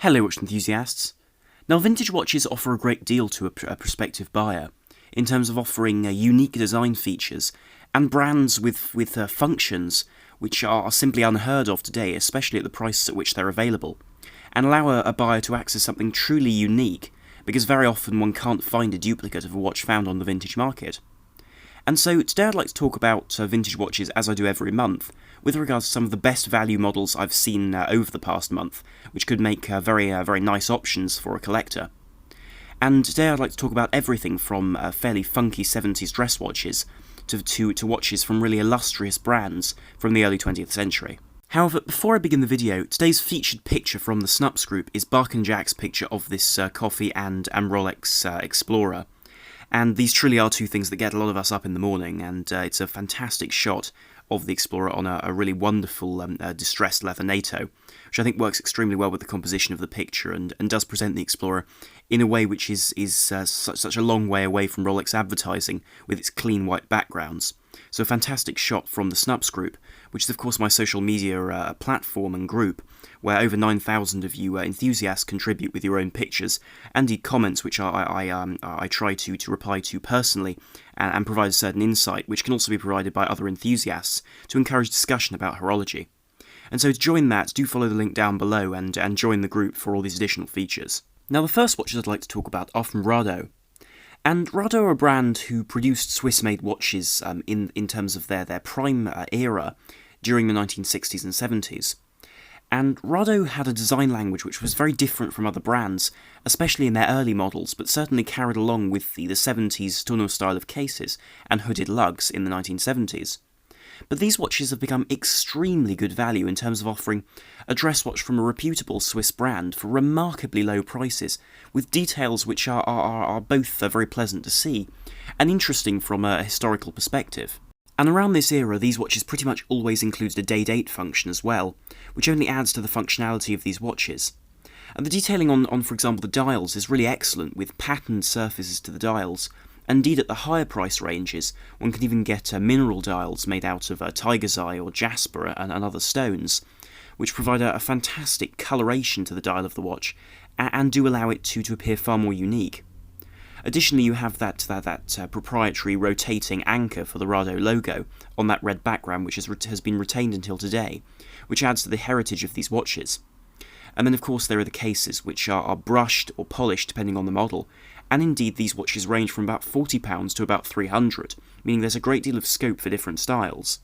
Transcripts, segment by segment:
Hello watch enthusiasts. Now vintage watches offer a great deal to a prospective buyer, in terms of offering unique design features and brands with functions which are simply unheard of today, especially at the prices at which they're available, and allow a buyer to access something truly unique, because very often one can't find a duplicate of a watch found on the vintage market. And so today I'd like to talk about vintage watches, as I do every month, with regards to some of the best value models I've seen over the past month, which could make very nice options for a collector. And today I'd like to talk about everything from fairly funky 70s dress watches to watches from really illustrious brands from the early 20th century. However, before I begin the video, today's featured picture from the Snupps group is Bark & Jack's picture of this coffee and Rolex Explorer. And these truly are two things that get a lot of us up in the morning, and it's a fantastic shot of the Explorer on a really wonderful distressed leather NATO, which I think works extremely well with the composition of the picture and does present the Explorer in a way which is such a long way away from Rolex advertising with its clean white backgrounds. So a fantastic shot from the Snupps group, which is of course my social media platform and group, where over 9,000 of you enthusiasts contribute with your own pictures, and indeed comments which I try to reply to personally, and provide a certain insight, which can also be provided by other enthusiasts to encourage discussion about horology. And so to join that, do follow the link down below and join the group for all these additional features. Now the first watches I'd like to talk about are from Rado. And Rado are a brand who produced Swiss-made watches in terms of their prime era during the 1960s and 70s. And Rado had a design language which was very different from other brands, especially in their early models, but certainly carried along with the 70s tonneau style of cases and hooded lugs in the 1970s. But these watches have become extremely good value in terms of offering a dress watch from a reputable Swiss brand for remarkably low prices, with details which are both very pleasant to see and interesting from a historical perspective. And around this era, these watches pretty much always included a day-date function as well, which only adds to the functionality of these watches. And the detailing on, for example, the dials is really excellent, with patterned surfaces to the dials. Indeed, at the higher price ranges, one can even get mineral dials made out of tiger's eye or jasper and other stones, which provide a fantastic coloration to the dial of the watch, and do allow it to appear far more unique. Additionally, you have that proprietary rotating anchor for the Rado logo on that red background, which has been retained until today, which adds to the heritage of these watches. And then of course there are the cases, which are brushed or polished depending on the model, and indeed these watches range from about £40 to about £300, meaning there's a great deal of scope for different styles.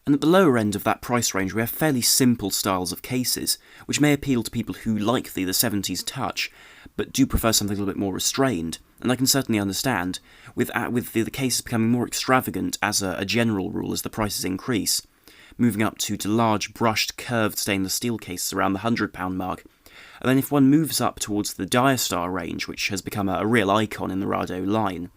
And at the lower end of that price range we have fairly simple styles of cases, which may appeal to people who like the 70s touch, but do prefer something a little bit more restrained, and I can certainly understand, with the cases becoming more extravagant as a general rule as the prices increase, moving up to large brushed curved stainless steel cases around the £100 mark. And then if one moves up towards the Diastar range, which has become a real icon in the Rado line,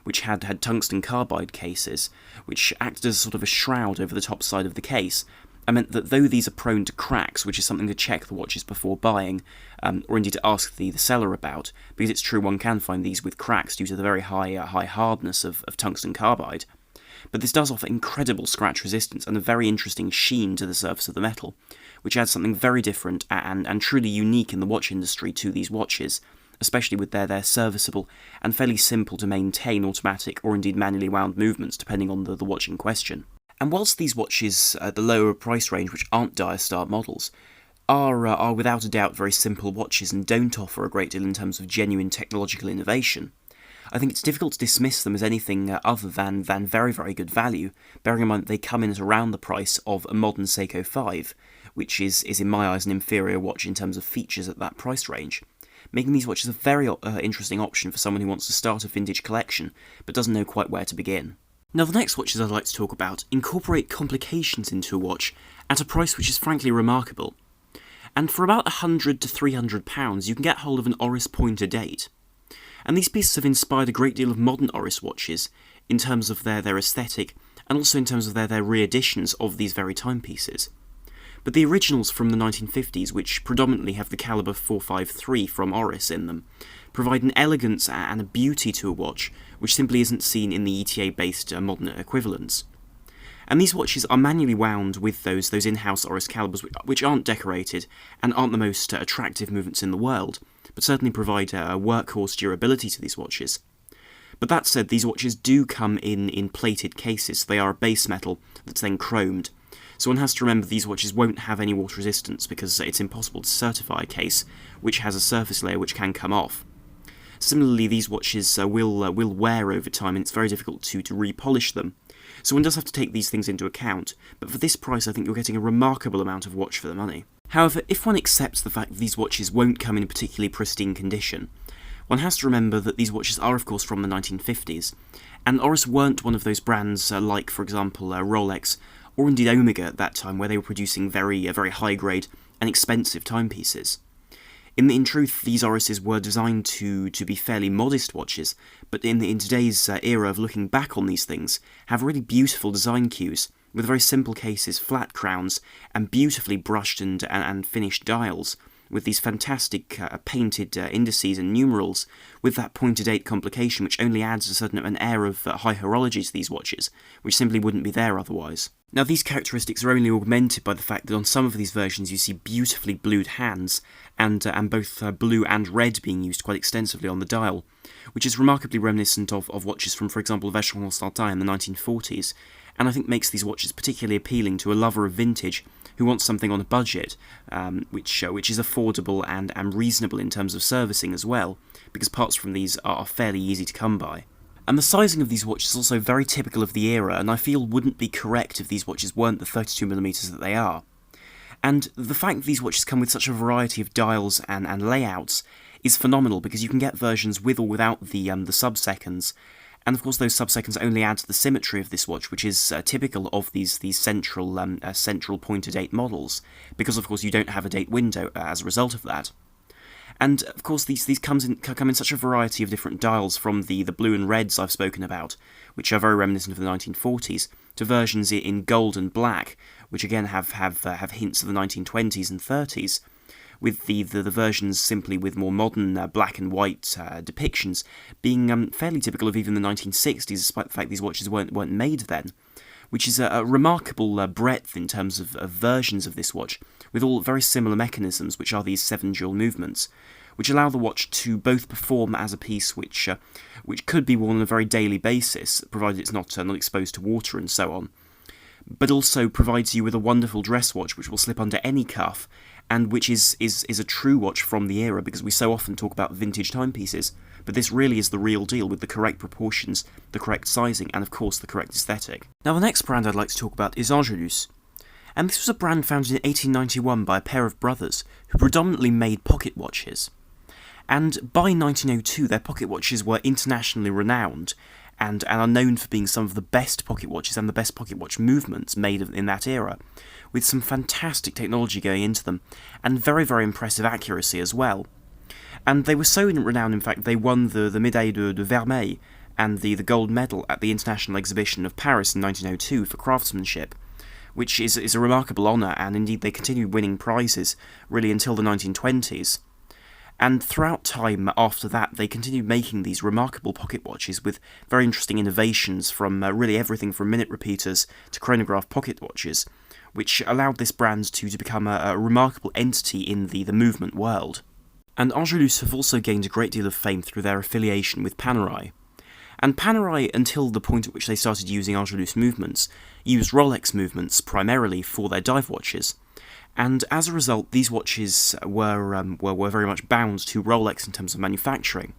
which had tungsten carbide cases, which acted as sort of a shroud over the top side of the case, and meant that though these are prone to cracks, which is something to check the watches before buying, or indeed to ask the seller about, because it's true one can find these with cracks due to the very high hardness of tungsten carbide. But this does offer incredible scratch resistance and a very interesting sheen to the surface of the metal, which adds something very different and truly unique in the watch industry to these watches, especially with their serviceable and fairly simple to maintain automatic or indeed manually wound movements depending on the watch in question. And whilst these watches at the lower price range, which aren't Diastar models, are without a doubt very simple watches and don't offer a great deal in terms of genuine technological innovation, I think it's difficult to dismiss them as anything other than very good value, bearing in mind that they come in at around the price of a modern Seiko 5, which is in my eyes an inferior watch in terms of features at that price range, making these watches a very interesting option for someone who wants to start a vintage collection but doesn't know quite where to begin. Now the next watches I'd like to talk about incorporate complications into a watch at a price which is frankly remarkable. And for about £100 to £300 you can get hold of an Oris pointer date. And these pieces have inspired a great deal of modern Oris watches in terms of their aesthetic and also in terms of their re-editions of these very timepieces. But the originals from the 1950s, which predominantly have the caliber 453 from Oris in them, provide an elegance and a beauty to a watch which simply isn't seen in the ETA-based modern equivalents. And these watches are manually wound with those in-house Oris calibers, which aren't decorated and aren't the most attractive movements in the world, but certainly provide a workhorse durability to these watches. But that said, these watches do come in plated cases, so they are a base metal that's then chromed. So one has to remember these watches won't have any water resistance because it's impossible to certify a case which has a surface layer which can come off. Similarly, these watches will wear over time, and it's very difficult to repolish them. So one does have to take these things into account, but for this price I think you're getting a remarkable amount of watch for the money. However, if one accepts the fact that these watches won't come in a particularly pristine condition, one has to remember that these watches are of course from the 1950s, and Oris weren't one of those brands like, for example, Rolex, or indeed Omega at that time, where they were producing very high-grade and expensive timepieces. In truth, these Orises were designed to be fairly modest watches, but in today's era of looking back on these things, have really beautiful design cues, with very simple cases, flat crowns, and beautifully brushed and finished dials, with these fantastic painted indices and numerals, with that point-to-date complication which only adds an air of high horology to these watches, which simply wouldn't be there otherwise. Now these characteristics are only augmented by the fact that on some of these versions you see beautifully blued hands, and both blue and red being used quite extensively on the dial, which is remarkably reminiscent of watches from, for example, Vacheron Constantin in the 1940s, and I think makes these watches particularly appealing to a lover of vintage who wants something on a budget, which is affordable and reasonable in terms of servicing as well, because parts from these are fairly easy to come by. And the sizing of these watches is also very typical of the era, and I feel wouldn't be correct if these watches weren't the 32mm that they are. And the fact that these watches come with such a variety of dials and layouts is phenomenal, because you can get versions with or without the sub-seconds, and of course those sub-seconds only add to the symmetry of this watch, which is typical of these central point-to-date models, because of course you don't have a date window as a result of that. And of course these come in such a variety of different dials, from the blue and reds I've spoken about, which are very reminiscent of the 1940s, to versions in gold and black, which again have hints of the 1920s and 30s, with the versions simply with more modern black and white depictions being fairly typical of even the 1960s, despite the fact these watches weren't made then, which is a remarkable breadth in terms of versions of this watch, with all very similar mechanisms, which are these 7 dual movements, which allow the watch to both perform as a piece which could be worn on a very daily basis, provided it's not exposed to water and so on, but also provides you with a wonderful dress watch which will slip under any cuff, and which is a true watch from the era, because we so often talk about vintage timepieces, but this really is the real deal, with the correct proportions, the correct sizing, and of course the correct aesthetic. Now the next brand I'd like to talk about is Angelus, and this was a brand founded in 1891 by a pair of brothers who predominantly made pocket watches. And by 1902 their pocket watches were internationally renowned, and are known for being some of the best pocket watches and the best pocket watch movements made in that era, with some fantastic technology going into them, and very, very impressive accuracy as well. And they were so renowned, in fact, they won the Médaille de Vermeil and the gold medal at the International Exhibition of Paris in 1902 for craftsmanship, which is a remarkable honour, and indeed they continued winning prizes really until the 1920s. And throughout time after that, they continued making these remarkable pocket watches with very interesting innovations, from really everything from minute repeaters to chronograph pocket watches, which allowed this brand to become a remarkable entity in the movement world. And Angelus have also gained a great deal of fame through their affiliation with Panerai. And Panerai, until the point at which they started using Angelus movements, used Rolex movements primarily for their dive watches. And as a result, these watches were very much bound to Rolex in terms of manufacturing.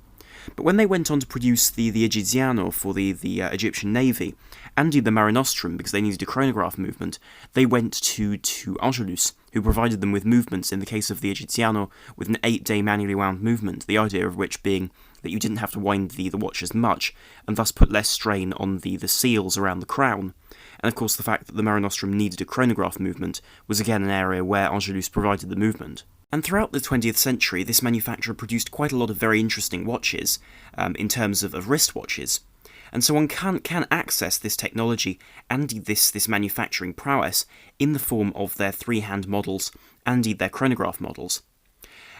But when they went on to produce the Egiziano for the Egyptian Navy, and the Mare Nostrum, because they needed a chronograph movement, they went to Angelus, who provided them with movements, in the case of the Egiziano, with an 8-day manually wound movement, the idea of which being that you didn't have to wind the watch as much, and thus put less strain on the seals around the crown. And of course the fact that the Mare Nostrum needed a chronograph movement was again an area where Angelus provided the movement. And throughout the 20th century, this manufacturer produced quite a lot of very interesting watches, in terms of wristwatches. And so one can access this technology and this manufacturing prowess in the form of their 3-hand models and indeed their chronograph models.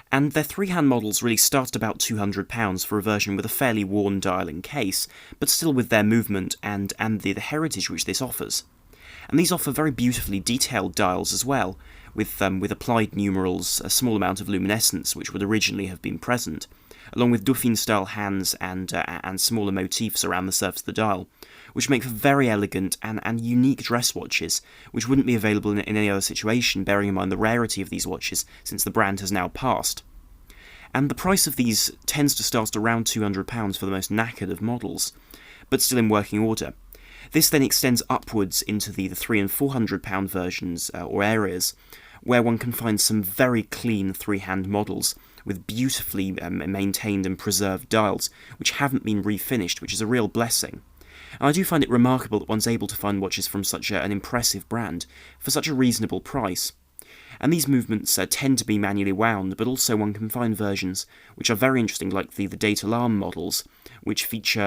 And their 3-hand models really start at about £200 for a version with a fairly worn dial and case, but still with their movement and the heritage which this offers. And these offer very beautifully detailed dials as well, with applied numerals, a small amount of luminescence which would originally have been present, along with Dauphine-style hands and smaller motifs around the surface of the dial, which make for very elegant and unique dress watches, which wouldn't be available in any other situation, bearing in mind the rarity of these watches since the brand has now passed. And the price of these tends to start around £200 for the most knackered of models, but still in working order. This then extends upwards into the £300 and £400 versions or areas, where one can find some very clean three-hand models with beautifully maintained and preserved dials, which haven't been refinished, which is a real blessing. And I do find it remarkable that one's able to find watches from such an impressive brand for such a reasonable price. And these movements tend to be manually wound, but also one can find versions which are very interesting, like the date alarm models, which feature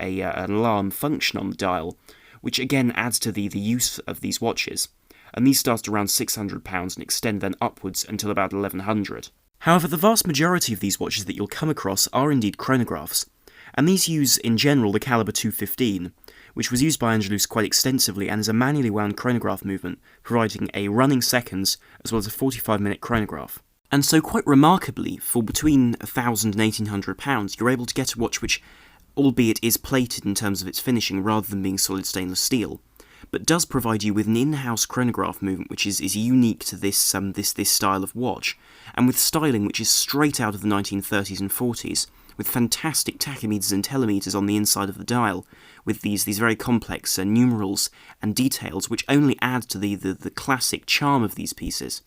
an alarm function on the dial, which again adds to the use of these watches. And these start around £600 and extend then upwards until about £1,100. However, the vast majority of these watches that you'll come across are indeed chronographs, and these use in general the caliber 215, which was used by Angelus quite extensively and is a manually wound chronograph movement, providing a running seconds as well as a 45-minute chronograph. And so quite remarkably, for between £1,000 and £1,800, you're able to get a watch which, albeit is plated in terms of its finishing rather than being solid stainless steel, but does provide you with an in-house chronograph movement which is unique to this style of watch, and with styling which is straight out of the 1930s and 40s, with fantastic tachymeters and telemeters on the inside of the dial, with these very complex numerals and details which only add to the classic charm of these pieces.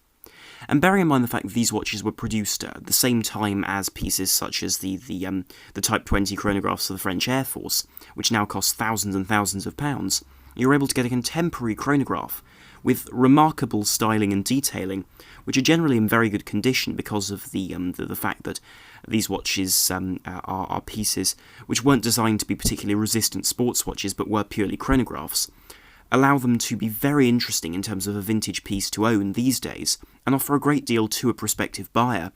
And bearing in mind the fact that these watches were produced at the same time as pieces such as the Type 20 chronographs of the French Air Force, which now cost thousands and thousands of pounds, you're able to get a contemporary chronograph with remarkable styling and detailing, which are generally in very good condition because of the fact that these watches are pieces which weren't designed to be particularly resistant sports watches but were purely chronographs, allow them to be very interesting in terms of a vintage piece to own these days, and offer a great deal to a prospective buyer,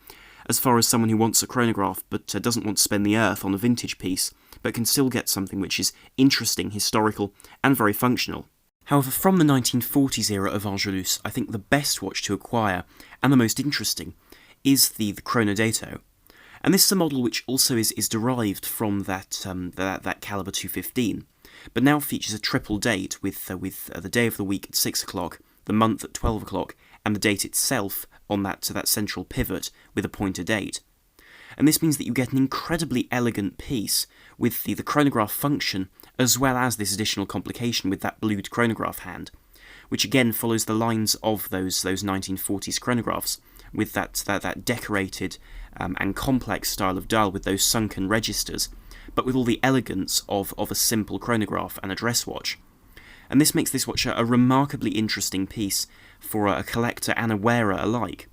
as far as someone who wants a chronograph but doesn't want to spend the earth on a vintage piece, but can still get something which is interesting, historical, and very functional. However, from the 1940s era of Angelus, I think the best watch to acquire, and the most interesting, is the chronodato. And this is a model which also is derived from that caliber 215, but now features a triple date with the day of the week at 6 o'clock, the month at 12 o'clock, and the date itself on that central pivot with a pointer date. And this means that you get an incredibly elegant piece with the chronograph function, as well as this additional complication with that blued chronograph hand, which again follows the lines of those 1940s chronographs, with that decorated and complex style of dial with those sunken registers, but with all the elegance of a simple chronograph and a dress watch. And this makes this watch a remarkably interesting piece for a collector and a wearer alike,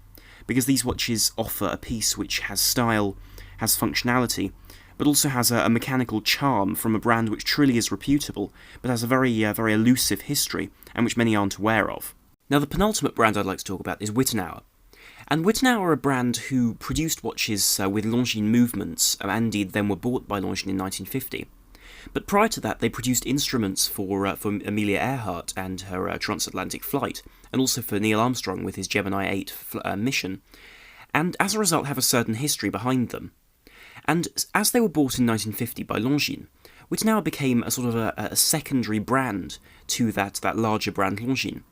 because these watches offer a piece which has style, has functionality, but also has a mechanical charm from a brand which truly is reputable, but has a very elusive history, and which many aren't aware of. Now, the penultimate brand I'd like to talk about is Wittenauer. And Wittenauer are a brand who produced watches with Longines movements, and indeed then were bought by Longines in 1950. But prior to that, they produced instruments for Amelia Earhart and her transatlantic flight, and also for Neil Armstrong with his Gemini 8 mission, and as a result have a certain history behind them. And as they were bought in 1950 by Longines, Wittenauer became a sort of a secondary brand to that larger brand Longines.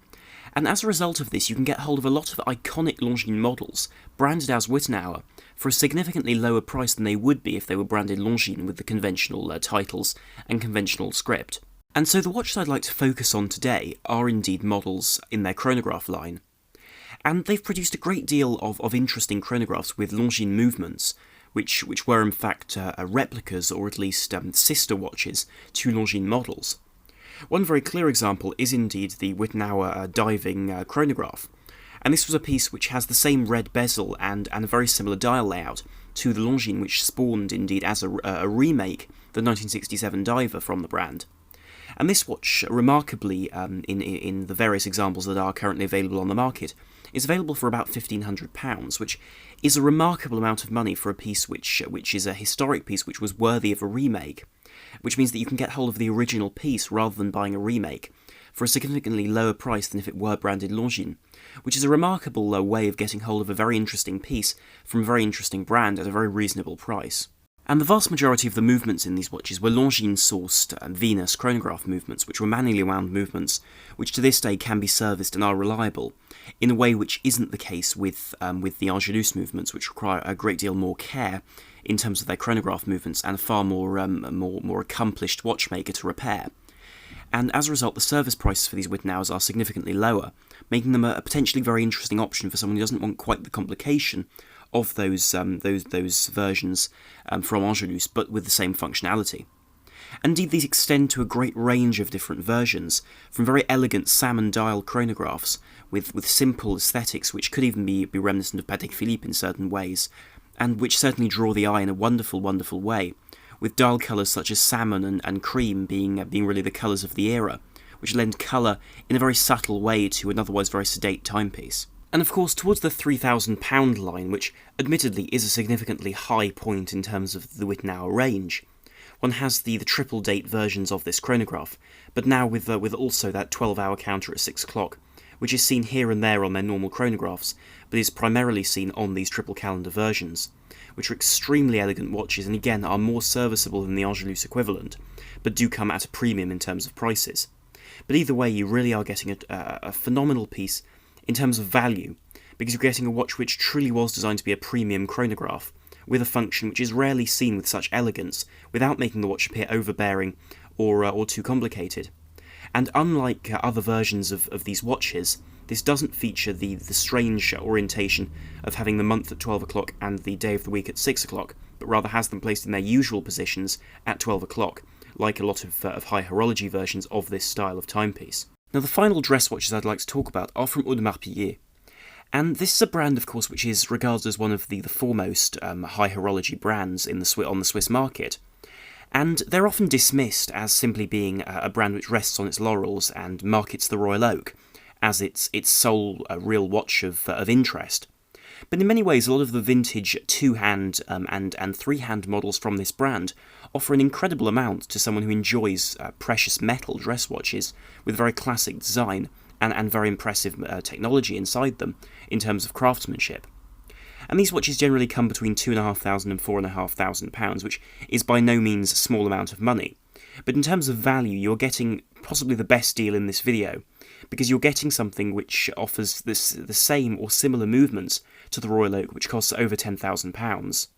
And as a result of this, you can get hold of a lot of iconic Longines models branded as Wittenauer for a significantly lower price than they would be if they were branded Longines with the conventional titles and conventional script. And so the watches I'd like to focus on today are indeed models in their chronograph line. And they've produced a great deal of interesting chronographs with Longines movements, which were in fact replicas or at least sister watches to Longines models. One very clear example is indeed the Wittnauer diving chronograph, and this was a piece which has the same red bezel and a very similar dial layout to the Longines which spawned indeed as a remake the 1967 diver from the brand. And this watch, remarkably, in the various examples that are currently available on the market, is available for about £1,500, which is a remarkable amount of money for a piece which is a historic piece which was worthy of a remake, which means that you can get hold of the original piece rather than buying a remake for a significantly lower price than if it were branded Longines, which is a remarkable way of getting hold of a very interesting piece from a very interesting brand at a very reasonable price. And the vast majority of the movements in these watches were Longines-sourced Venus chronograph movements, which were manually wound movements, which to this day can be serviced and are reliable, in a way which isn't the case with the Angelus movements, which require a great deal more care in terms of their chronograph movements and a far more accomplished watchmaker to repair. And as a result, the service prices for these Wittenauers are significantly lower, making them a potentially very interesting option for someone who doesn't want quite the complication of those versions from Angelus, but with the same functionality. Indeed, these extend to a great range of different versions, from very elegant salmon dial chronographs with simple aesthetics which could even be reminiscent of Patek Philippe in certain ways, and which certainly draw the eye in a wonderful, wonderful way, with dial colours such as salmon and cream being really the colours of the era, which lend colour in a very subtle way to an otherwise very sedate timepiece. And of course, towards the £3,000 line, which admittedly is a significantly high point in terms of the Wittenauer range, one has the triple date versions of this chronograph, but now with also that 12-hour counter at 6 o'clock, which is seen here and there on their normal chronographs, but is primarily seen on these triple calendar versions, which are extremely elegant watches and again are more serviceable than the Angelus equivalent, but do come at a premium in terms of prices. But either way, you really are getting a phenomenal piece in terms of value, because you're getting a watch which truly was designed to be a premium chronograph, with a function which is rarely seen with such elegance, without making the watch appear overbearing or too complicated. And unlike other versions of these watches, this doesn't feature the strange orientation of having the month at 12 o'clock and the day of the week at 6 o'clock, but rather has them placed in their usual positions at 12 o'clock, like a lot of high horology versions of this style of timepiece. Now, the final dress watches I'd like to talk about are from Audemars Piguet. And this is a brand, of course, which is regarded as one of the foremost high horology brands on the Swiss market. And they're often dismissed as simply being a brand which rests on its laurels and markets the Royal Oak as its sole real watch of interest. But in many ways, a lot of the vintage two-hand and three-hand models from this brand offer an incredible amount to someone who enjoys precious metal dress watches with very classic design and very impressive technology inside them in terms of craftsmanship. And these watches generally come between £2,500 and £4,500, which is by no means a small amount of money. But in terms of value, you're getting possibly the best deal in this video, because you're getting something which offers the same or similar movements to the Royal Oak, which costs over £10,000.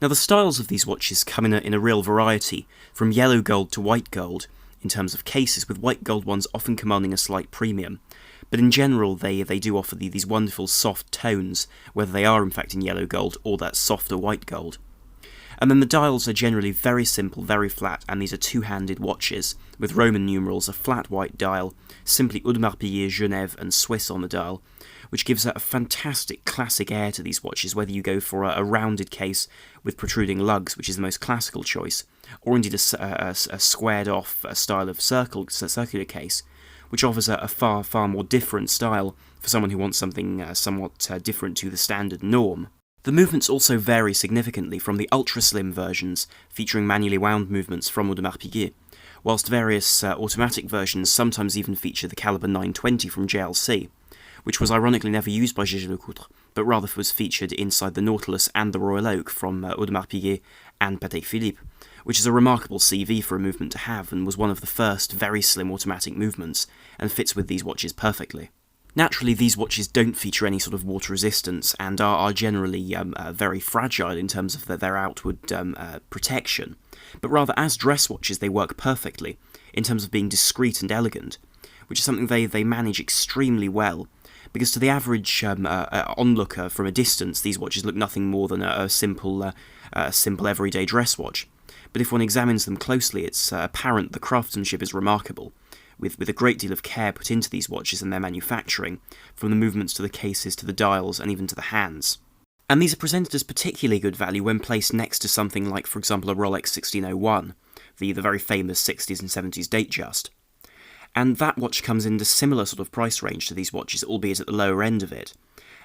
Now, the styles of these watches come in a real variety, from yellow gold to white gold, in terms of cases, with white gold ones often commanding a slight premium. But in general, they do offer these wonderful soft tones, whether they are in fact in yellow gold or that softer white gold. And then the dials are generally very simple, very flat, and these are two-handed watches, with Roman numerals, a flat white dial, simply Audemars Piguet, Genève and Swiss on the dial, which gives a fantastic classic air to these watches, whether you go for a rounded case with protruding lugs, which is the most classical choice, or indeed a squared-off style of circular case, which offers a far more different style for someone who wants something somewhat different to the standard norm. The movements also vary significantly from the ultra-slim versions, featuring manually wound movements from Audemars Piguet, whilst various automatic versions sometimes even feature the caliber 920 from JLC, which was ironically never used by Jaeger-LeCoultre, but rather was featured inside the Nautilus and the Royal Oak from Audemars Piguet and Patek Philippe, which is a remarkable CV for a movement to have and was one of the first very slim automatic movements, and fits with these watches perfectly. Naturally, these watches don't feature any sort of water resistance and are generally very fragile in terms of their outward protection, but rather as dress watches they work perfectly in terms of being discreet and elegant, which is something they manage extremely well, because to the average onlooker from a distance, these watches look nothing more than a simple everyday dress watch. But if one examines them closely, it's apparent the craftsmanship is remarkable, with a great deal of care put into these watches and their manufacturing, from the movements to the cases to the dials and even to the hands. And these are presented as particularly good value when placed next to something like, for example, a Rolex 1601, the very famous 60s and 70s Datejust. And that watch comes in a similar sort of price range to these watches, albeit at the lower end of it.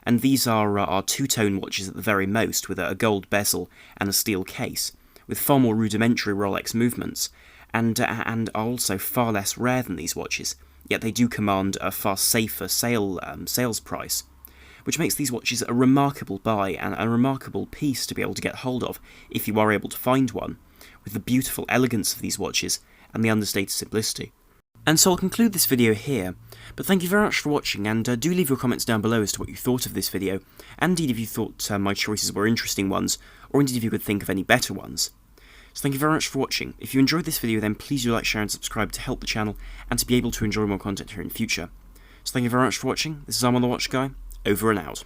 And these are two-tone watches at the very most, with a gold bezel and a steel case, with far more rudimentary Rolex movements, and are also far less rare than these watches, yet they do command a far safer sales price, which makes these watches a remarkable buy and a remarkable piece to be able to get hold of if you are able to find one, with the beautiful elegance of these watches and the understated simplicity. And so I'll conclude this video here, but thank you very much for watching, and do leave your comments down below as to what you thought of this video, and indeed if you thought my choices were interesting ones, or indeed if you could think of any better ones. So thank you very much for watching. If you enjoyed this video, then please do like, share and subscribe to help the channel and to be able to enjoy more content here in future. So thank you very much for watching. This is Arm on the Watch Guy, over and out.